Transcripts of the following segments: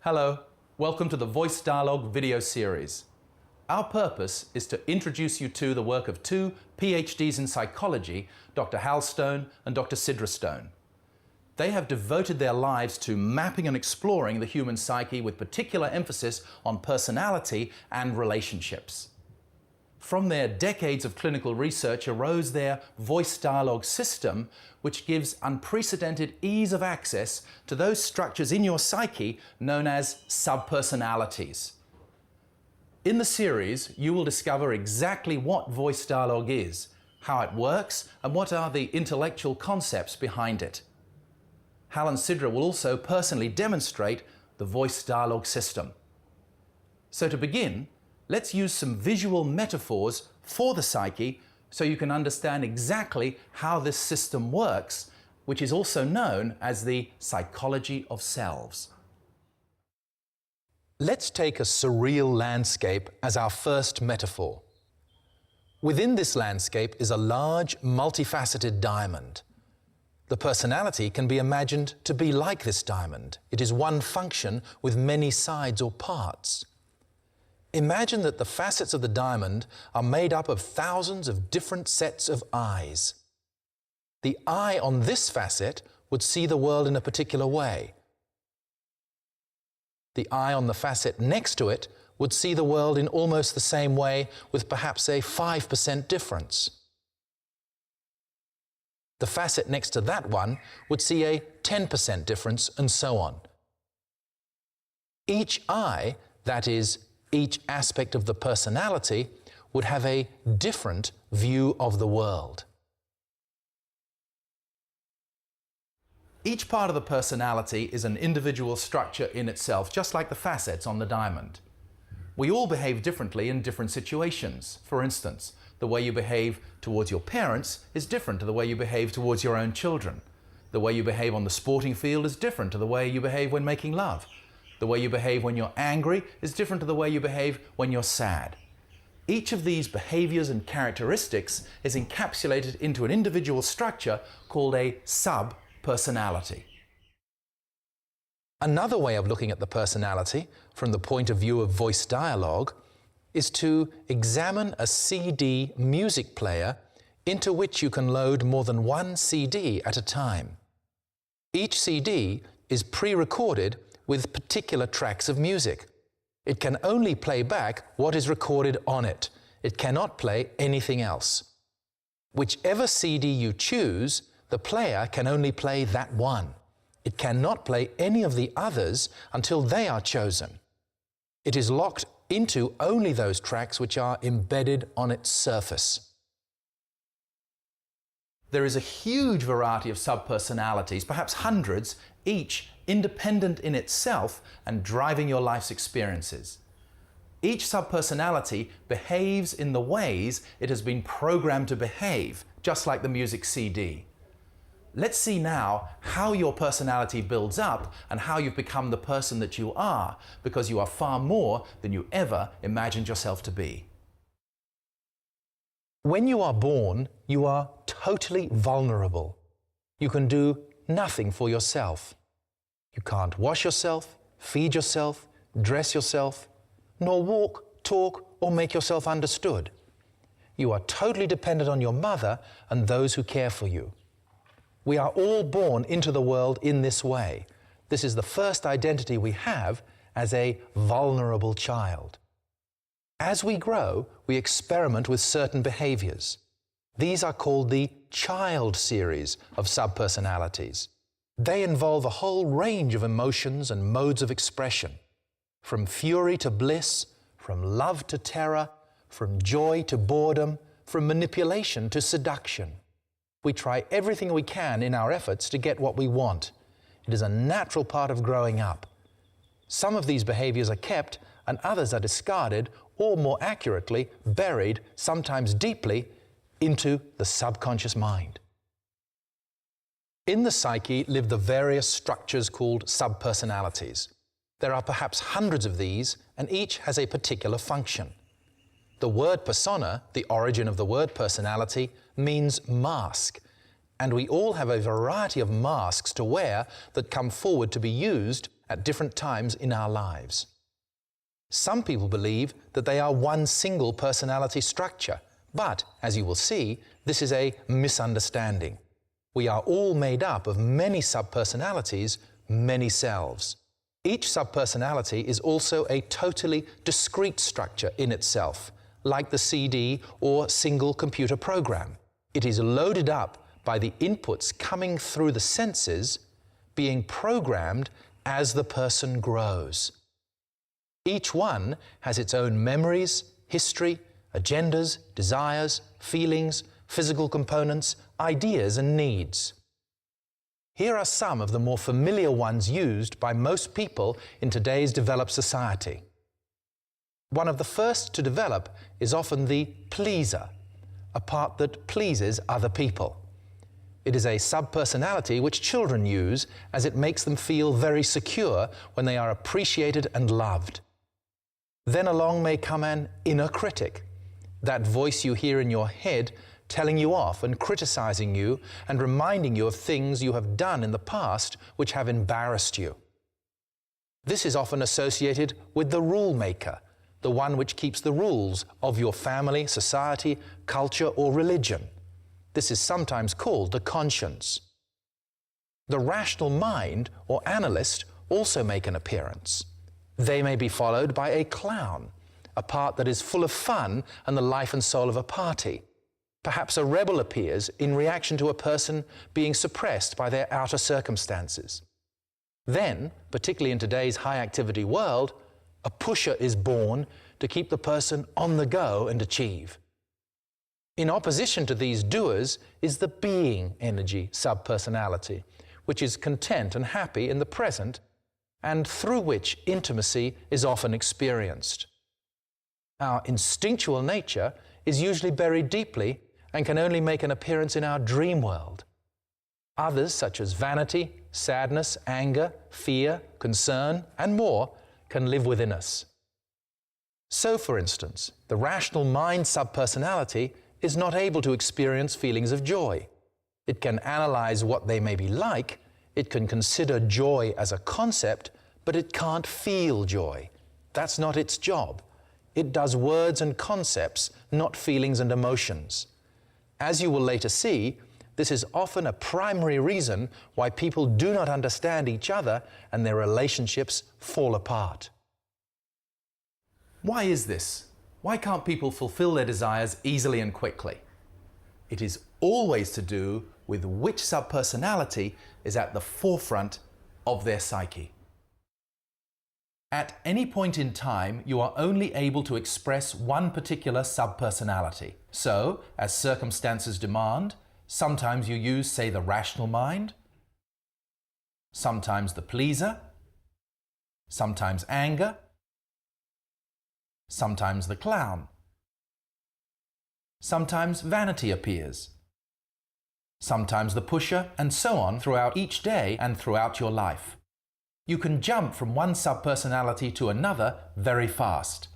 Hello, welcome to the Voice Dialogue video series. Our purpose is to introduce you to the work of two PhDs in psychology, Dr. Hal Stone and Dr. Sidra STONE. They have devoted their lives to mapping and exploring the human psyche with particular emphasis on personality and relationships. From their decades of clinical research arose their voice dialogue system, which gives unprecedented ease of access to those structures in your psyche known as subpersonalities. In the series, you will discover exactly what voice dialogue is, how it works, and what are the intellectual concepts behind it. Hal and Sidra will also personally demonstrate the voice dialogue system. So to begin, let's use some visual metaphors for the psyche so you can understand exactly how this system works, which is also known as the psychology of selves. Let's take a surreal landscape as our first metaphor. Within this landscape is a large, multifaceted diamond. The personality can be imagined to be like this diamond. It is one function with many sides or parts. Imagine that the facets of the diamond are made up of thousands of different sets of eyes. The eye on this facet would see the world in a particular way. The eye on the facet next to it would see the world in almost the same way, with perhaps a 5% difference. The facet next to that one would see a 10% difference, and so on. Each eye, that is, each aspect of the personality, would have a different view of the world. Each part of the personality is an individual structure in itself, just like the facets on the diamond. We all behave differently in different situations. For instance, the way you behave towards your parents is different to the way you behave towards your own children. The way you behave on the sporting field is different to the way you behave when making love. The way you behave when you're angry is different to the way you behave when you're sad. Each of these behaviors and characteristics is encapsulated into an individual structure called a sub-personality. Another way of looking at the personality, from the point of view of voice dialogue, is to examine a CD music player into which you can load more than one CD at a time. Each CD is pre-recorded with particular tracks of music. It can only play back what is recorded on it. It cannot play anything else. Whichever CD you choose, the player can only play that one. It cannot play any of the others until they are chosen. It is locked into only those tracks which are embedded on its surface. There is a huge variety of subpersonalities, perhaps hundreds, each independent in itself and driving your life's experiences. Each subpersonality behaves in the ways it has been programmed to behave, just like the music CD. Let's see now how your personality builds up and how you've become the person that you are, because you are far more than you ever imagined yourself to be. When you are born, you are totally vulnerable. You can do nothing for yourself. You can't wash yourself, feed yourself, dress yourself, nor walk, talk, or make yourself understood. You are totally dependent on your mother and those who care for you. We are all born into the world in this way. This is the first identity we have as a vulnerable child. As we grow, we experiment with certain behaviors. These are called the child series of subpersonalities. They involve a whole range of emotions and modes of expression, from fury to bliss, from love to terror, from joy to boredom, from manipulation to seduction. We try everything we can in our efforts to get what we want. It is a natural part of growing up. Some of these behaviors are kept and others are discarded, or more accurately, buried, sometimes deeply, into the subconscious mind. In the psyche live the various structures called subpersonalities. There are perhaps hundreds of these, and each has a particular function. The word persona, the origin of the word personality, means mask, and we all have a variety of masks to wear that come forward to be used at different times in our lives. Some people believe that they are one single personality structure, but, as you will see, this is a misunderstanding. We are all made up of many subpersonalities, many selves. Each subpersonality is also a totally discrete structure in itself, like the CD or single computer program. It is loaded up by the inputs coming through the senses, being programmed as the person grows. Each one has its own memories, history, agendas, desires, feelings, physical components, ideas and needs. Here are some of the more familiar ones used by most people in today's developed society. One of the first to develop is often the pleaser, a part that pleases other people. It is a subpersonality which children use as it makes them feel very secure when they are appreciated and loved. Then along may come an inner critic, that voice you hear in your head telling you off and criticizing you and reminding you of things you have done in the past which have embarrassed you. This is often associated with the rule maker, the one which keeps the rules of your family, society, culture, or religion. This is sometimes called the conscience. The rational mind or analyst also make an appearance. They may be followed by a clown, a part that is full of fun and the life and soul of a party. Perhaps a rebel appears in reaction to a person being suppressed by their outer circumstances. Then, particularly in today's high-activity world, a pusher is born to keep the person on the go and achieve. In opposition to these doers is the being energy subpersonality, which is content and happy in the present and through which intimacy is often experienced. Our instinctual nature is usually buried deeply and can only make an appearance in our dream world. Others, such as vanity, sadness, anger, fear, concern, and more, can live within us. So, for instance, the rational mind subpersonality is not able to experience feelings of joy. It can analyze what they may be like, it can consider joy as a concept, but it can't feel joy. That's not its job. It does words and concepts, not feelings and emotions. As you will later see, this is often a primary reason why people do not understand each other and their relationships fall apart. Why is this? Why can't people fulfill their desires easily and quickly? It is always to do with which subpersonality is at the forefront of their psyche. At any point in time, you are only able to express one particular subpersonality. So, as circumstances demand, sometimes you use, say, the rational mind, sometimes the pleaser, sometimes anger, sometimes the clown. Sometimes vanity appears. Sometimes the pusher, and so on throughout each day and throughout your life. You can jump from one subpersonality to another very fast.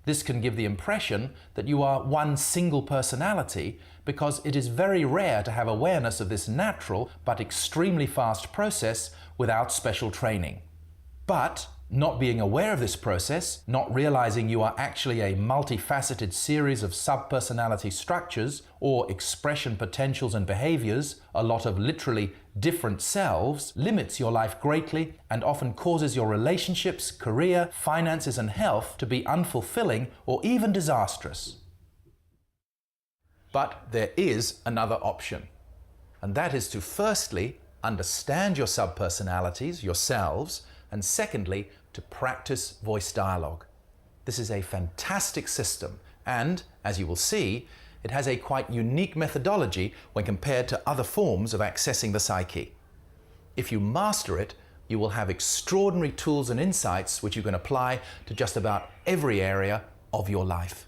This can give the impression that you are one single personality because it is very rare to have awareness of this natural but extremely fast process without special training. But not being aware of this process, not realizing you are actually a multifaceted series of subpersonality structures or expression potentials and behaviors, a lot of literally different selves, limits your life greatly and often causes your relationships, career, finances and health to be unfulfilling or even disastrous. But there is another option, and that is to firstly understand your subpersonalities, yourselves, and secondly, to practice voice dialogue. This is a fantastic system and, as you will see, it has a quite unique methodology when compared to other forms of accessing the psyche. If you master it, you will have extraordinary tools and insights which you can apply to just about every area of your life.